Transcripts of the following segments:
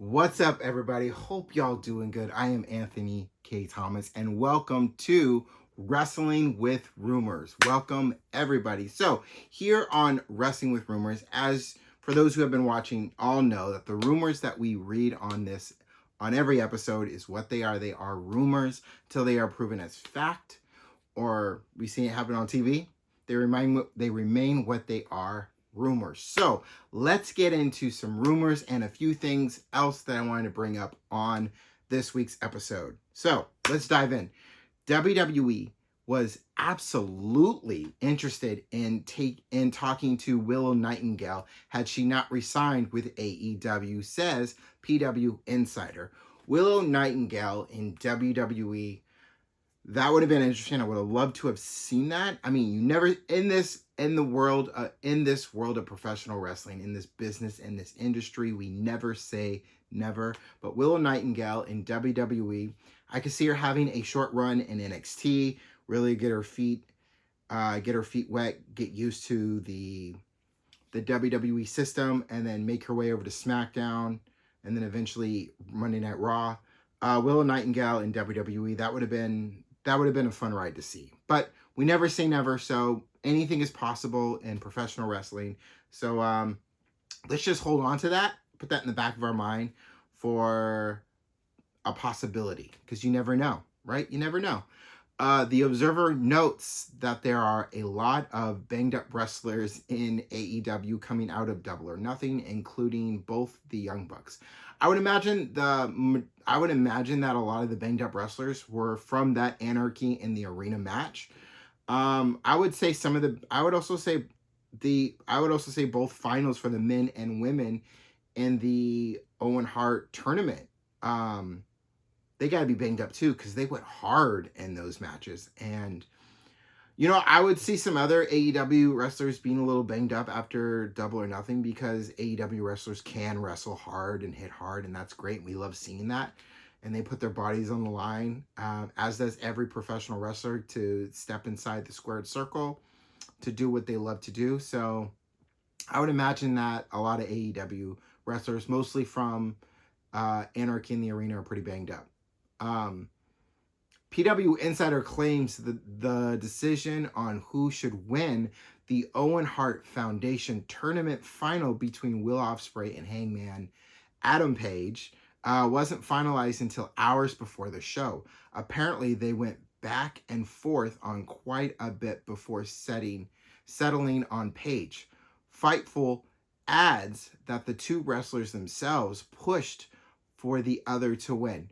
What's up, everybody? Hope y'all doing good. I am Anthony K. Thomas, and welcome to Wrestling with Rumors. Welcome, everybody. So, here on Wrestling with Rumors, as for those who have been watching, all know that the rumors that we read on every episode is what they are. They are rumors till they are proven as fact, or we see it happen on TV. They remain what they are, rumors. So let's get into some rumors and a few things else that I wanted to bring up on this week's episode. So let's dive in. WWE was absolutely interested in talking to Willow Nightingale had she not resigned with AEW, says PW Insider. Willow Nightingale in WWE, that would have been interesting. I would have loved to have seen that. I mean, you never in this world of professional wrestling, in this business, in this industry, we never say never. But Willow Nightingale in WWE, I could see her having a short run in NXT, really get her feet wet, get used to the WWE system, and then make her way over to SmackDown, and then eventually Monday Night Raw. Willow Nightingale in WWE, that would have been a fun ride to see. But we never say never, so anything is possible in professional wrestling. So let's just hold on to that, put that in the back of our mind for a possibility, because you never know, right? You never know. The Observer notes that there are a lot of banged up wrestlers in AEW coming out of Double or Nothing, including both the Young Bucks. I would imagine that a lot of the banged up wrestlers were from that Anarchy in the Arena match. I would also say both finals for the men and women in the Owen Hart tournament. They got to be banged up too, because they went hard in those matches. And, I would see some other AEW wrestlers being a little banged up after Double or Nothing, because AEW wrestlers can wrestle hard and hit hard, and that's great. We love seeing that. And they put their bodies on the line, as does every professional wrestler, to step inside the squared circle to do what they love to do. So I would imagine that a lot of AEW wrestlers, mostly from Anarchy in the Arena, are pretty banged up. PW Insider claims the decision on who should win the Owen Hart Foundation tournament final between Will Ospreay and Hangman Adam Page wasn't finalized until hours before the show. Apparently, they went back and forth on quite a bit before settling on Page. Fightful adds that the two wrestlers themselves pushed for the other to win.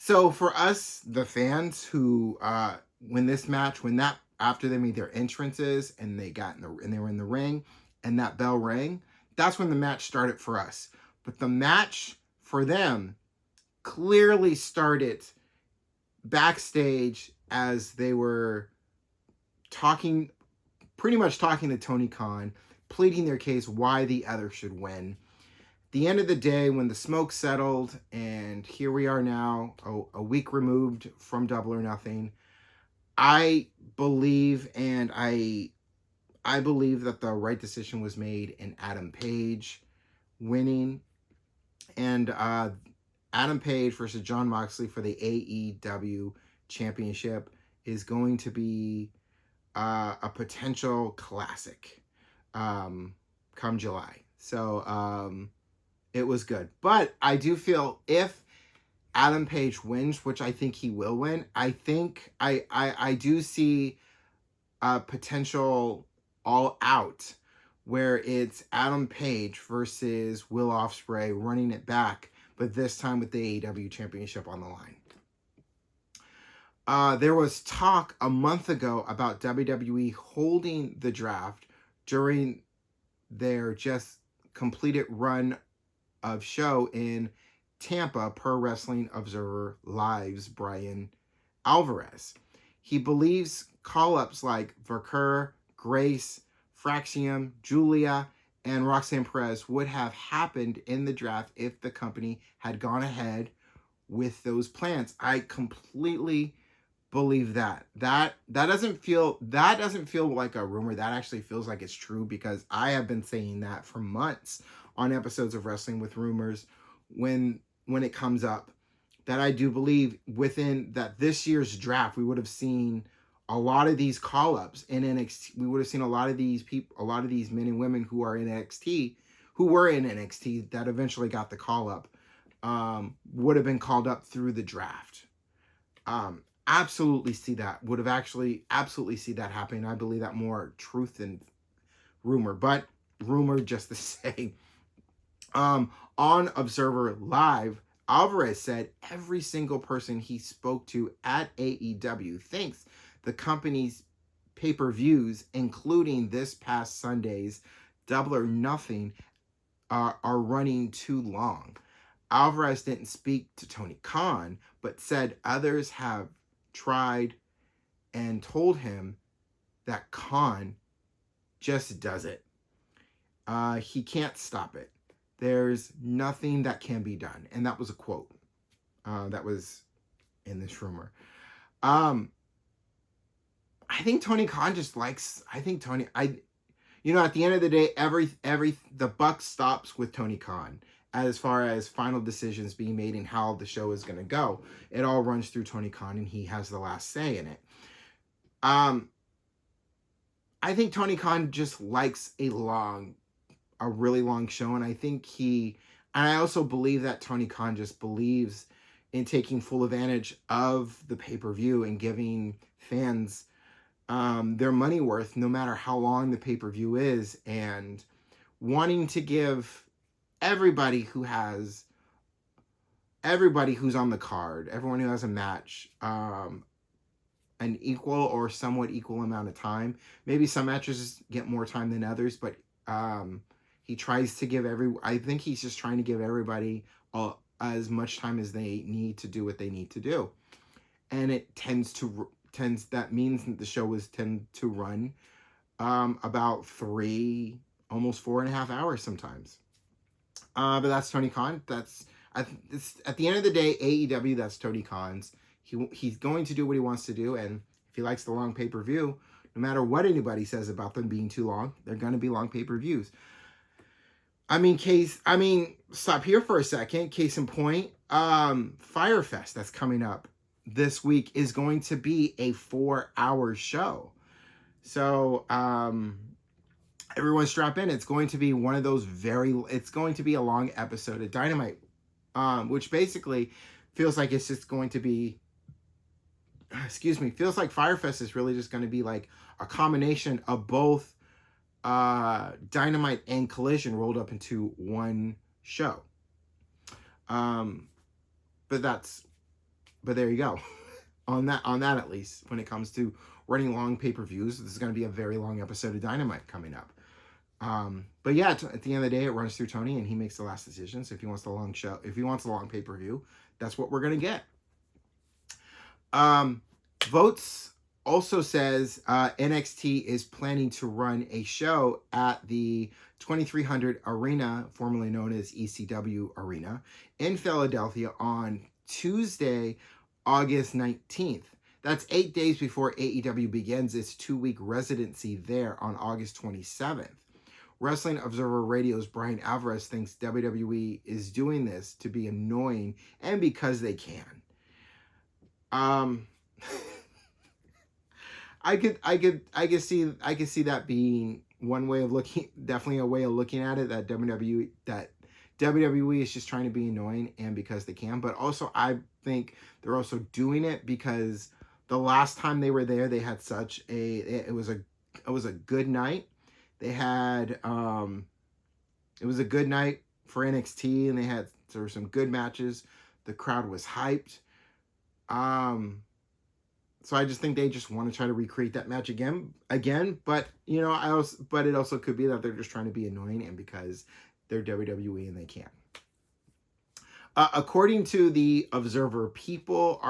So for us, the fans who after they made their entrances and they were in the ring and that bell rang, that's when the match started for us. But the match for them clearly started backstage as they were pretty much talking to Tony Khan, pleading their case why the other should win. The end of the day, when the smoke settled, and here we are now, a week removed from Double or Nothing, I believe that the right decision was made in Adam Page winning, and Adam Page versus Jon Moxley for the AEW Championship is going to be a potential classic come July. So it was good. But I do feel if Adam Page wins, which I think he will win, I think I do see a potential all out where it's Adam Page versus Will Ospreay running it back, but this time with the AEW Championship on the line. There was talk a month ago about WWE holding the draft during their just completed run of show in Tampa, per Wrestling Observer Live's Brian Alvarez. He believes call-ups like Verker, Grace, Fraxium, Julia, and Roxanne Perez would have happened in the draft if the company had gone ahead with those plans. I completely believe that. That doesn't feel like a rumor. That actually feels like it's true, because I have been saying that for months on episodes of Wrestling with Rumors, when it comes up, that I do believe within that this year's draft we would have seen a lot of these call-ups in NXT. We would have seen a lot of these people, a lot of these men and women who are in NXT, who were in NXT that eventually got the call-up, would have been called up through the draft. Absolutely see that. Would have actually absolutely see that happening. I believe that more truth than rumor, but rumor just to say. On Observer Live, Alvarez said every single person he spoke to at AEW thinks the company's pay-per-views, including this past Sunday's Double or Nothing, are running too long. Alvarez didn't speak to Tony Khan, but said others have tried and told him that Khan just does it. He can't stop it. There's nothing that can be done. And that was a quote that was in this rumor. I think Tony Khan just likes, at the end of the day, the buck stops with Tony Khan as far as final decisions being made and how the show is going to go. It all runs through Tony Khan and he has the last say in it. I think Tony Khan just likes a really long show, and I also believe that Tony Khan just believes in taking full advantage of the pay-per-view and giving fans their money worth, no matter how long the pay-per-view is, and wanting to give everybody who's on the card, everyone who has a match, an equal or somewhat equal amount of time. Maybe some matches get more time than others, but he tries to give I think he's just trying to give everybody as much time as they need to do what they need to do. And it that means that the show tend to run about 3, almost 4.5 hours sometimes. But that's Tony Khan. At the end of the day, AEW, that's Tony Khan's. He's going to do what he wants to do, and if he likes the long pay-per-view, no matter what anybody says about them being too long, they're going to be long pay-per-views. Stop here for a second. Case in point, Fyre Fest that's coming up this week is going to be a 4-hour show. So, everyone strap in. It's going to be one of those it's going to be a long episode of Dynamite, which basically feels like it's just going to be, feels like Fyre Fest is really just going to be like a combination of both Dynamite and Collision rolled up into one show. But there you go. on that at least, when it comes to running long pay-per-views, this is going to be a very long episode of Dynamite coming up. But yeah, at the end of the day, it runs through Tony and he makes the last decision. So if he wants the long show, if he wants a long pay-per-view, that's what we're going to get. Votes also says NXT is planning to run a show at the 2300 Arena, formerly known as ECW Arena, in Philadelphia on Tuesday, August 19th. That's 8 days before AEW begins its 2-week residency there on August 27th. Wrestling Observer Radio's Brian Alvarez thinks WWE is doing this to be annoying and because they can. I could see that being one way of looking, definitely a way of looking at it, that WWE is just trying to be annoying and because they can. But also, I think they're also doing it because the last time they were there, they had it was a good night. They had it was a good night for NXT, and there were some good matches. The crowd was hyped. So I just think they just want to try to recreate that match again. But it also could be that they're just trying to be annoying and because they're WWE and they can. According to the Observer, people who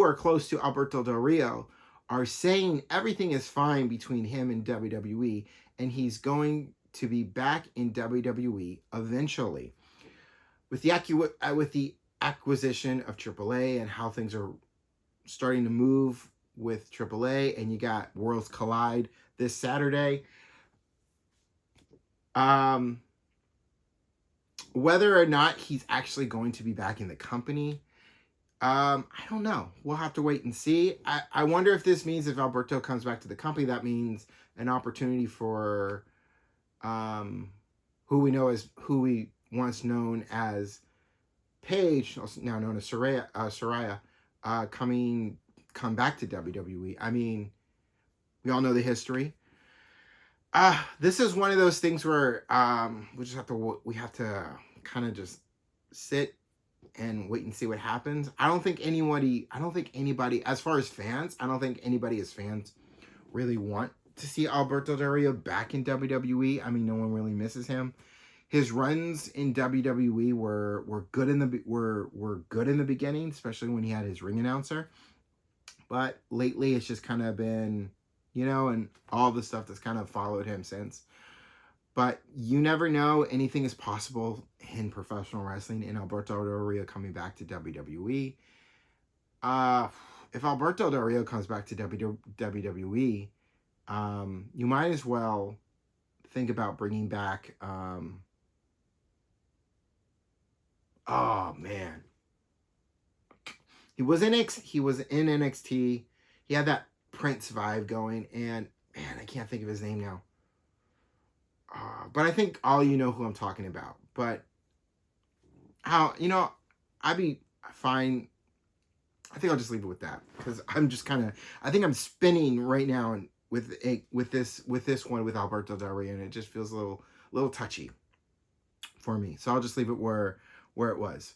are close to Alberto Del Rio are saying everything is fine between him and WWE, and he's going to be back in WWE eventually. With the acquisition of AAA and how things are starting to move with AAA, and you got Worlds Collide this Saturday. Whether or not he's actually going to be back in the company, I don't know. We'll have to wait and see. I wonder if this means if Alberto comes back to the company, that means an opportunity for who we once known as Paige, now known as Saraya, come back to WWE. I mean, we all know the history. This is one of those things where we have to kind of just sit and wait and see what happens. I don't think anybody, as far as fans, I don't think anybody as fans really want to see Alberto Del Rio back in WWE. I mean, no one really misses him. His runs in WWE were good in the beginning, especially when he had his ring announcer. But lately, it's just kind of been, and all the stuff that's kind of followed him since. But you never know. Anything is possible in professional wrestling. And Alberto Del Rio coming back to WWE. If Alberto Del Rio comes back to WWE, you might as well think about bringing back. Oh man, he was in NXT. He had that Prince vibe going, and man, I can't think of his name now. But I think all you know who I'm talking about. But how I'd be fine. I think I'll just leave it with that because I'm just I think I'm spinning right now and with this one with Alberto Del Rio, and it just feels a little touchy for me. So I'll just leave it where it was.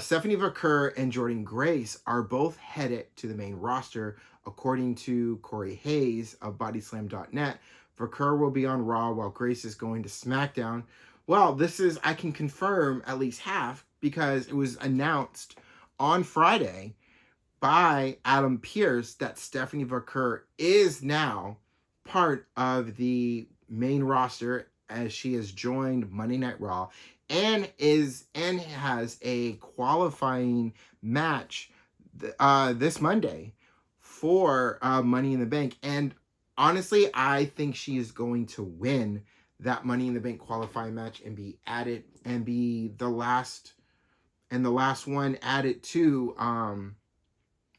Stephanie Vaquer and Jordynne Grace are both headed to the main roster, according to Corey Hayes of Bodyslam.net. Vaquer will be on Raw while Grace is going to SmackDown. Well, I can confirm at least half because it was announced on Friday by Adam Pearce that Stephanie Vaquer is now part of the main roster as she has joined Monday Night Raw and has a qualifying match this Monday for Money in the Bank. And honestly, I think she is going to win that Money in the Bank qualifying match and be the last one added to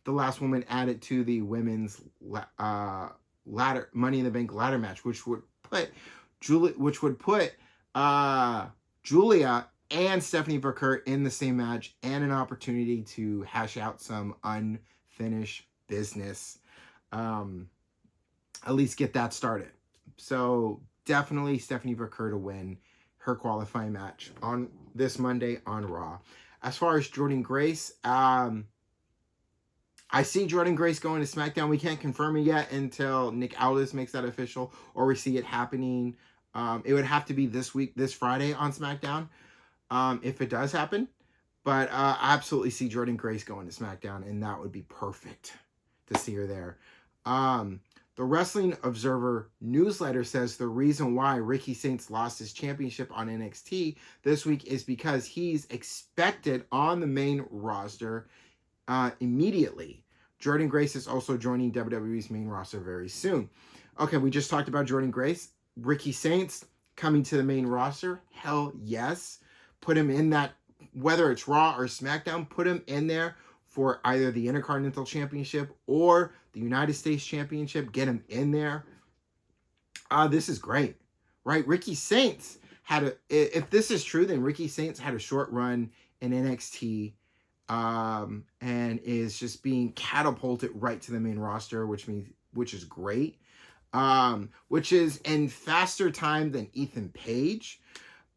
the last woman added to the women's ladder Money in the Bank ladder match, which would put Julia and Stephanie Vaquer in the same match and an opportunity to hash out some unfinished business. At least get that started. So definitely Stephanie Vaquer to win her qualifying match on this Monday on Raw. As far as Jordynne Grace, I see Jordynne Grace going to SmackDown. We can't confirm it yet until Nick Aldis makes that official or we see it happening. It would have to be this Friday on SmackDown, if it does happen. But I absolutely see Jordynne Grace going to SmackDown, and that would be perfect to see her there. The Wrestling Observer newsletter says the reason why Ricky Saints lost his championship on NXT this week is because he's expected on the main roster immediately. Jordynne Grace is also joining WWE's main roster very soon. Okay, we just talked about Jordynne Grace. Ricky Saints coming to the main roster. Hell yes. Put him in that, whether it's Raw or SmackDown, put him in there for either the Intercontinental Championship or the United States Championship. Get him in there. This is great, right? Ricky Saints if this is true, then Ricky Saints had a short run in NXT and is just being catapulted right to the main roster, which is great. Which is in faster time than Ethan Page.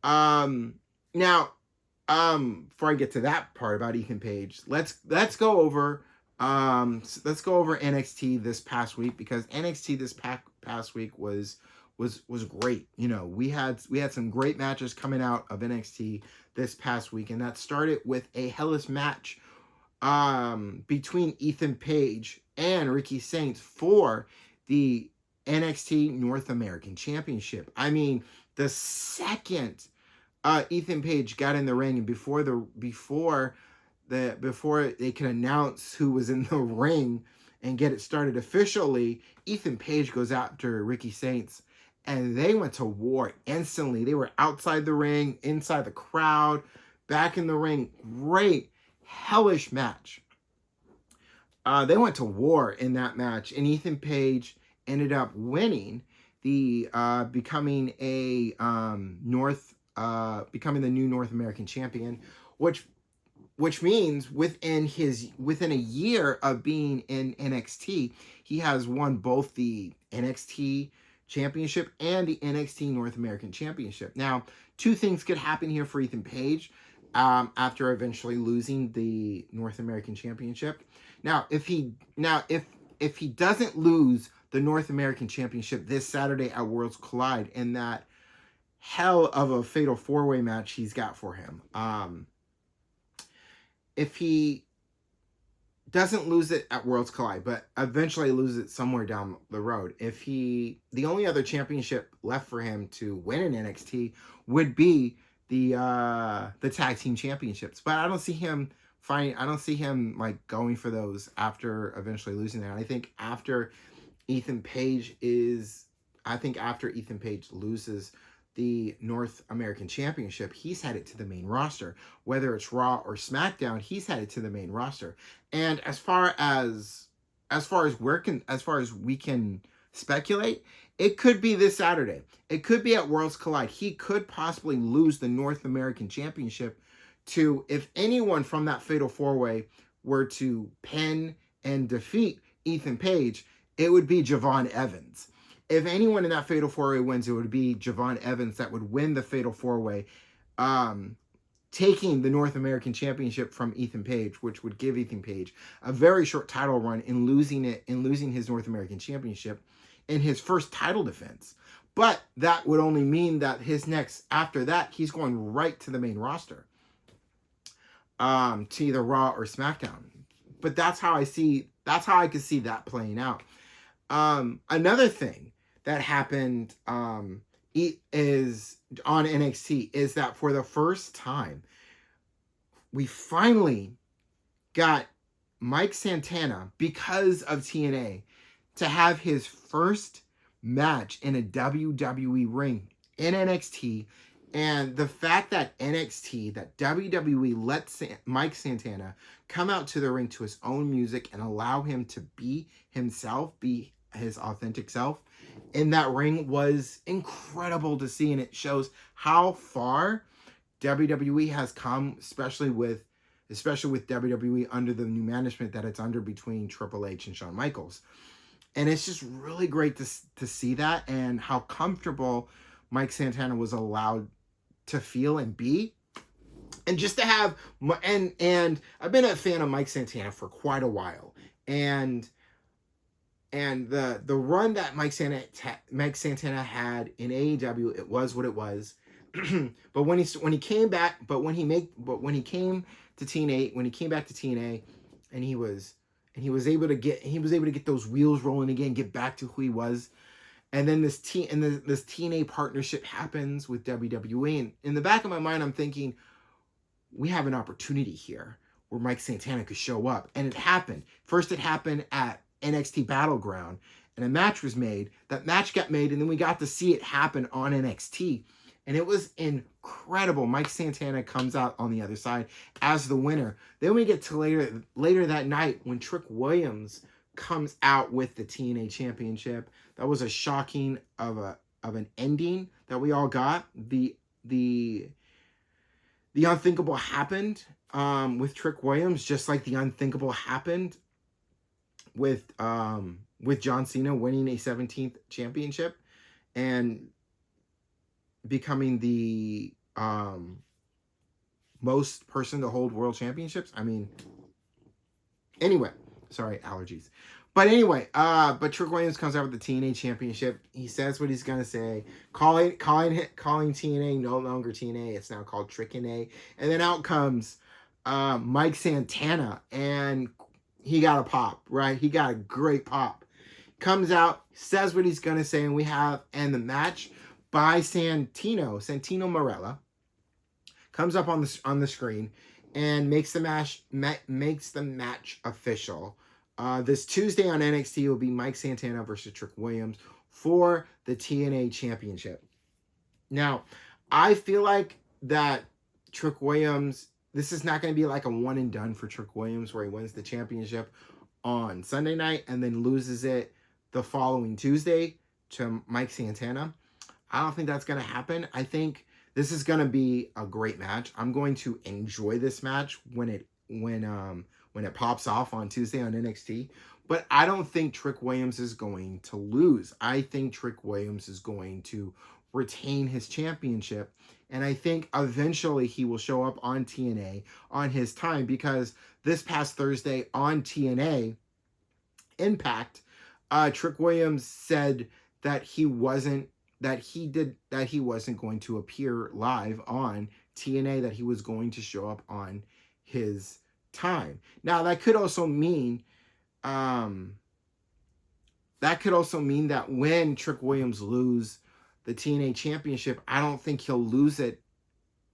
Now, before I get to that part about Ethan Page, let's go over NXT this past week, because NXT this past week was great. We had some great matches coming out of NXT this past week, and that started with a hellish match between Ethan Page and Ricky Saints for the NXT North American Championship. I mean, the second Ethan Page got in the ring, and before they can announce who was in the ring and get it started officially, Ethan Page goes after Ricky Saints and they went to war instantly. They were outside the ring, inside the crowd, back in the ring. Great, hellish match. They went to war in that match, and Ethan Page ended up winning, becoming becoming the new North American champion, which means within a year of being in NXT, he has won both the NXT Championship and the NXT North American Championship. Now, two things could happen here for Ethan Page after eventually losing the North American Championship. Now, if he doesn't lose the North American Championship this Saturday at Worlds Collide in that hell of a fatal four-way match he's got for him, if he doesn't lose it at Worlds Collide, but eventually loses it somewhere down the road, the only other championship left for him to win in NXT would be the tag team championships. But I don't see him like going for those after eventually losing that. I think after Ethan Page loses the North American Championship, he's headed to the main roster. Whether it's Raw or SmackDown, he's headed to the main roster. And as far as we can speculate, it could be this Saturday. It could be at Worlds Collide. He could possibly lose the North American Championship to, if anyone from that Fatal 4-Way were to pin and defeat Ethan Page, it would be Javon Evans. If anyone in that Fatal 4-Way wins, it would be Javon Evans that would win the Fatal 4-Way, taking the North American Championship from Ethan Page, which would give Ethan Page a very short title run in losing his North American Championship in his first title defense. But that would only mean that after that, he's going right to the main roster, to either Raw or SmackDown. But that's how I could see that playing out. Another thing that happened is on NXT is that for the first time, we finally got Mike Santana, because of TNA, to have his first match in a WWE ring in NXT. And the fact that WWE let Mike Santana come out to the ring to his own music and allow him to be himself, be his authentic self in that ring, was incredible to see. And it shows how far WWE has come, especially with WWE under the new management that it's under between Triple H and Shawn Michaels. And it's just really great to see that, and how comfortable Mike Santana was allowed to feel and be. And just to have, and I've been a fan of Mike Santana for quite a while. And the run that Mike Santana had in AEW, it was what it was. But when he came back to TNA, and he was able to get those wheels rolling again, get back to who he was. And then this TNA partnership happens with WWE, and in the back of my mind, I'm thinking, we have an opportunity here where Mike Santana could show up. And it happened. First, it happened at NXT Battleground, and a match was made. That match got made, and then we got to see it happen on NXT. And it was incredible. Mike Santana comes out on the other side as the winner. Then we get to later that night when Trick Williams comes out with the TNA Championship. That was a shocking of an ending that we all got. The unthinkable happened with Trick Williams, just like the unthinkable happened with John Cena winning a 17th championship and becoming the most person to hold world championships. I mean, anyway, sorry, allergies. But anyway, but Trick Williams comes out with the TNA Championship. He says what he's gonna say, calling TNA no longer TNA. It's now called Trick-NA. And then out comes Mike Santana, and he got a pop, right? He got a great pop. Comes out, says what he's gonna say, and the match by Santino Marella comes up on the screen and makes the match official. This Tuesday on NXT will be Mike Santana versus Trick Williams for the TNA Championship. Now, I feel like that Trick Williams, this is not going to be like a one and done for Trick Williams where he wins the championship on Sunday night and then loses it the following Tuesday to Mike Santana. I don't think that's going to happen. I think this is going to be a great match. I'm going to enjoy this match when it pops off on Tuesday on NXT. But I don't think Trick Williams is going to lose. I think Trick Williams is going to retain his championship. And I think eventually he will show up on TNA on his time, because this past Thursday on TNA Impact, Trick Williams said that he wasn't going to appear live on TNA, that he was going to show up on his time. Now that could also mean that when Trick Williams lose the TNA Championship, I don't think he'll lose it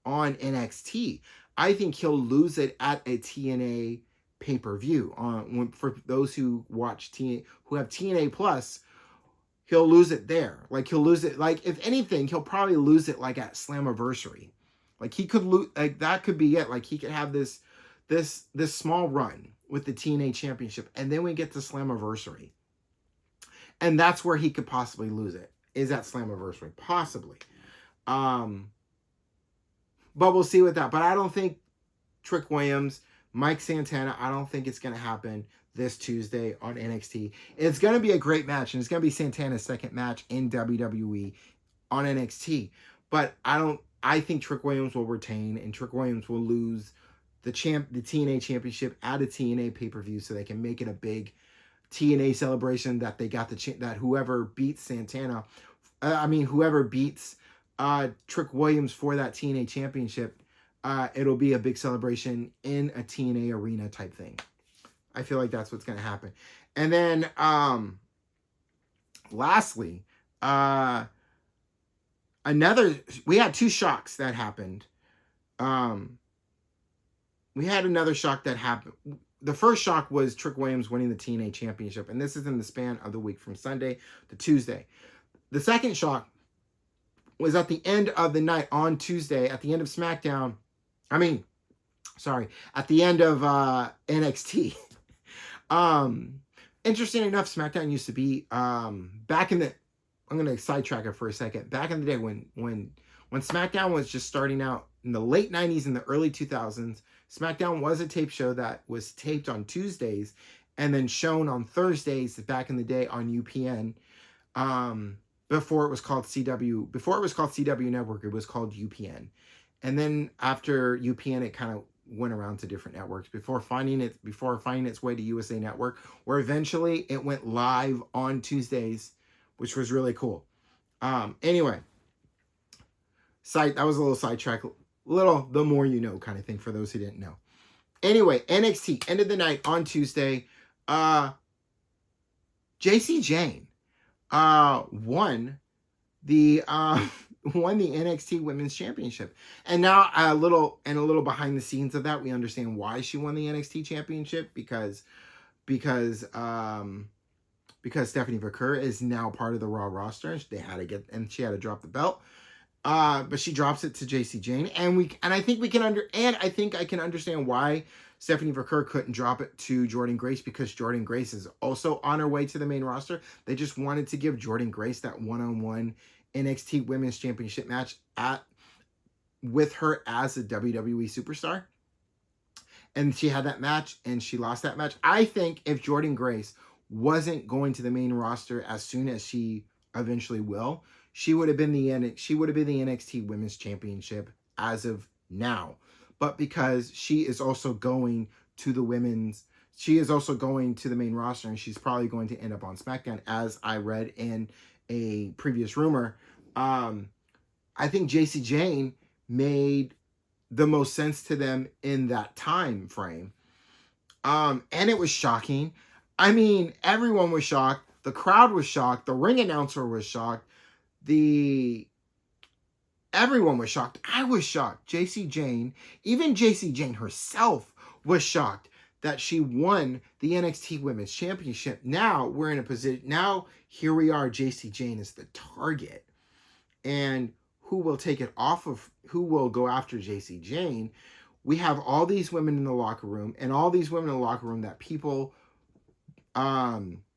on NXT. I think he'll lose it at a TNA pay-per-view. For those who watch TNA, who have TNA Plus, he'll lose it there. Like he'll lose it. Like if anything, he'll probably lose it like at Slammiversary. Like he could lose. Like that could be it. Like he could have this small run with the TNA Championship, and then we get to Slammiversary, and that's where he could possibly lose it. Is at Slammiversary, possibly. But we'll see with that. But I don't think Trick Williams, Mike Santana, I don't think it's going to happen this Tuesday on NXT. It's going to be a great match, and it's going to be Santana's second match in WWE on NXT. But I think Trick Williams will retain, and Trick Williams will lose the TNA Championship at a TNA pay-per-view, so they can make it a big TNA celebration that they got that whoever beats Santana, whoever beats Trick Williams for that TNA Championship, it'll be a big celebration in a TNA arena type thing. I feel like that's what's going to happen. And then lastly, we had two shocks that happened. We had another shock that happened. The first shock was Trick Williams winning the TNA Championship, and this is in the span of the week from Sunday to Tuesday. The second shock was at the end of the night on Tuesday, at the end of SmackDown. At the end of NXT. Interesting enough, SmackDown used to be back in the. I'm going to sidetrack it for a second. Back in the day when SmackDown was just starting out in the late 90s and the early 2000s, SmackDown was a tape show that was taped on Tuesdays and then shown on Thursdays back in the day on UPN. Before it was called CW Network, it was called UPN. And then after UPN, it kind of went around to different networks before finding its way to USA Network, where eventually it went live on Tuesdays, which was really cool. Anyway, that was a little sidetrack, the more you know kind of thing for those who didn't know. Anyway, NXT, end of the night on Tuesday. Jacy Jayne won the NXT Women's Championship. And now a little behind the scenes of that, we understand why she won the NXT Championship, because Stephanie Vaquer is now part of the Raw roster. She had to drop the belt. But she drops it to Jacy Jayne, and I think I can understand why Stephanie Vaquer couldn't drop it to Jordynne Grace, because Jordynne Grace is also on her way to the main roster. They just wanted to give Jordynne Grace that one-on-one NXT Women's Championship match with her as a WWE superstar. And she had that match, and she lost that match. I think if Jordynne Grace wasn't going to the main roster as soon as she eventually will, she would have been the NXT Women's Championship as of now. But because she is also going to the main roster, and she's probably going to end up on SmackDown, as I read in a previous rumor, I think Jacy Jayne made the most sense to them in that time frame. And it was shocking. Everyone was shocked. The crowd was shocked. The ring announcer was shocked. Everyone was shocked. I was shocked. Jacy Jayne, even Jacy Jayne herself was shocked that she won the NXT Women's Championship. Now we're in a position, now here we are, Jacy Jayne is the target. And who will take it off of, who will go after Jacy Jayne? We have all these women in the locker room, and all these women in the locker room that people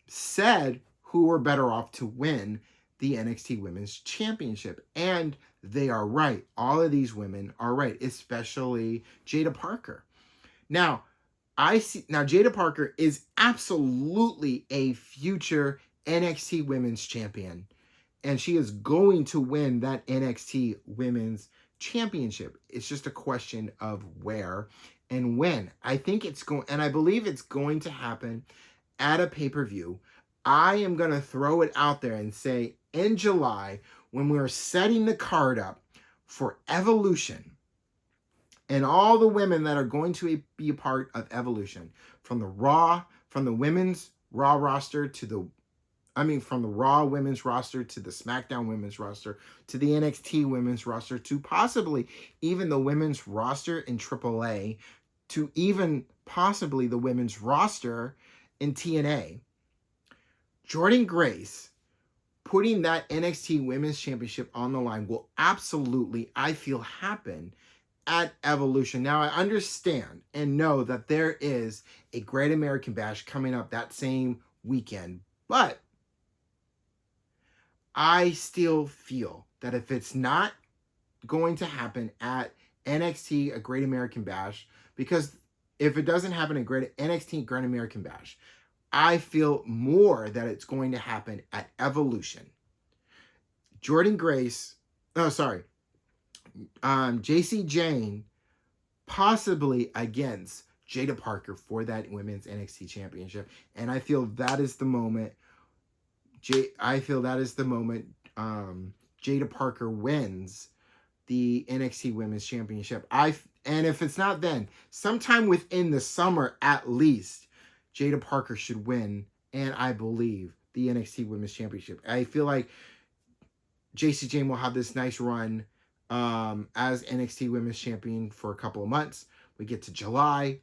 said who were better off to win the NXT Women's Championship. And they are right. All of these women are right, especially Jada Parker. Now, Jada Parker is absolutely a future NXT Women's Champion. And she is going to win that NXT Women's Championship. It's just a question of where and when. I think it's going, and I believe it's going to happen at a pay-per-view. I am going to throw it out there and say in July, when we're setting the card up for Evolution, and all the women that are going to be a part of Evolution, from the women's Raw roster to from the Raw women's roster to the SmackDown women's roster to the NXT women's roster to possibly even the women's roster in AAA to even possibly the women's roster in TNA. Jordynne Grace putting that NXT Women's Championship on the line will absolutely, I feel, happen at Evolution. Now, I understand and know that there is a Great American Bash coming up that same weekend, but I still feel that if it's not going to happen at NXT, a Great American Bash, because if it doesn't happen at NXT Great American Bash, I feel more that it's going to happen at Evolution. Jacy Jayne possibly against Jada Parker for that Women's NXT Championship. And I feel that is the moment. Jada Parker wins the NXT Women's Championship. And if it's not then, sometime within the summer at least, Jada Parker should win, and I believe, the NXT Women's Championship. I feel like Jacy Jayne will have this nice run as NXT Women's Champion for a couple of months. We get to July,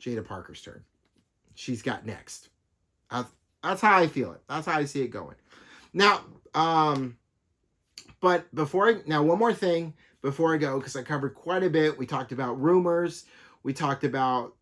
Jada Parker's turn. She's got next. That's how I feel it. That's how I see it going. Now, one more thing before I go, because I covered quite a bit. We talked about rumors. We talked about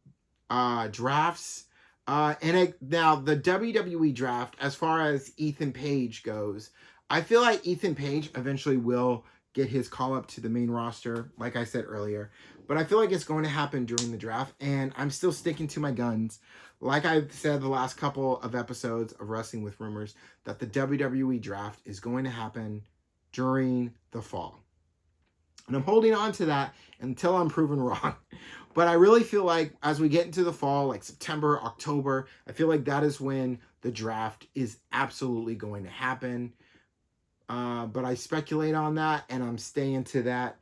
drafts. Now the WWE draft, as far as Ethan Page goes, I feel like Ethan Page eventually will get his call up to the main roster, like I said earlier. But I feel like it's going to happen during the draft, and I'm still sticking to my guns. Like I've said the last couple of episodes of Wrestling with Rumors, that the WWE draft is going to happen during the fall. And I'm holding on to that until I'm proven wrong. But I really feel like as we get into the fall, like September, October, I feel like that is when the draft is absolutely going to happen. But I speculate on that, and I'm staying to that.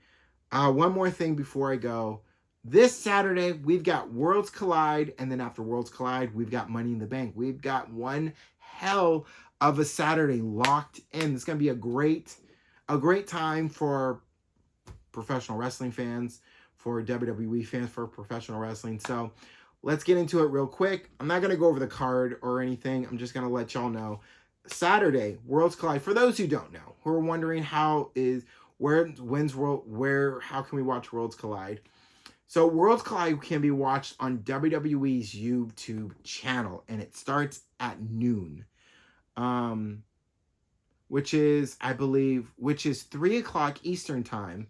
One more thing before I go. This Saturday, we've got Worlds Collide, and then after Worlds Collide, we've got Money in the Bank. We've got one hell of a Saturday locked in. It's going to be a great time for professional wrestling fans, for WWE fans, for professional wrestling. So let's get into it real quick. I'm not going to go over the card or anything. I'm just going to let y'all know. Saturday, Worlds Collide. For those who don't know, who are wondering how can we watch Worlds Collide? So Worlds Collide can be watched on WWE's YouTube channel, and it starts at noon. Which is 3 o'clock Eastern time.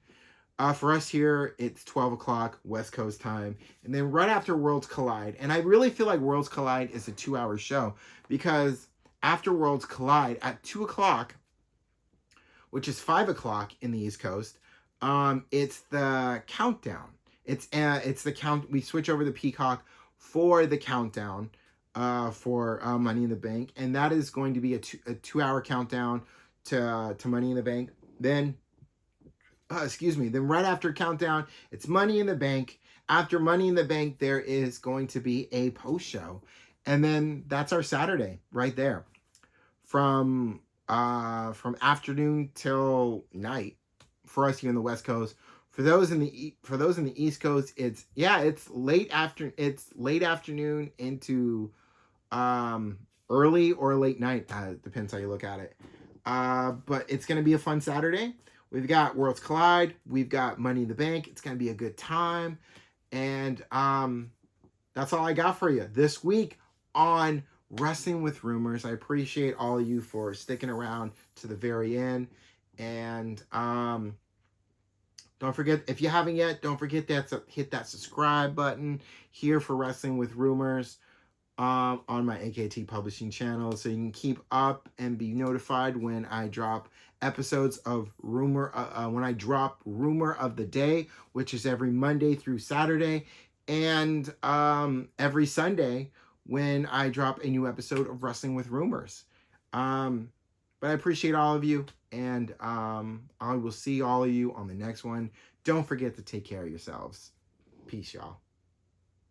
For us here, it's 12 o'clock West Coast time. And then right after Worlds Collide, and I really feel like Worlds Collide is a 2-hour show, because after Worlds Collide at 2 o'clock, which is 5 o'clock in the East Coast, it's the countdown. It's the count. We switch over to Peacock for the countdown for Money in the Bank, and that is going to be a 2-hour countdown to Money in the Bank. Then right after countdown, it's Money in the Bank. After Money in the Bank, there is going to be a post show, and then that's our Saturday right there, from afternoon till night for us here in the West Coast. For those in the East Coast, it's late afternoon into early or late night. Depends how you look at it. But it's gonna be a fun Saturday. We've got Worlds Collide. We've got Money in the Bank. It's gonna be a good time, and that's all I got for you this week on Wrestling with Rumors. I appreciate all of you for sticking around to the very end, and don't forget, if you haven't yet, don't forget to hit that subscribe button here for Wrestling with Rumors on my AKT Publishing channel, so you can keep up and be notified when I drop episodes of Rumor of the Day, which is every Monday through Saturday, and every Sunday when I drop a new episode of Wrestling with Rumors. But I appreciate all of you, and I will see all of you on the next one. Don't forget to take care of yourselves. Peace, y'all.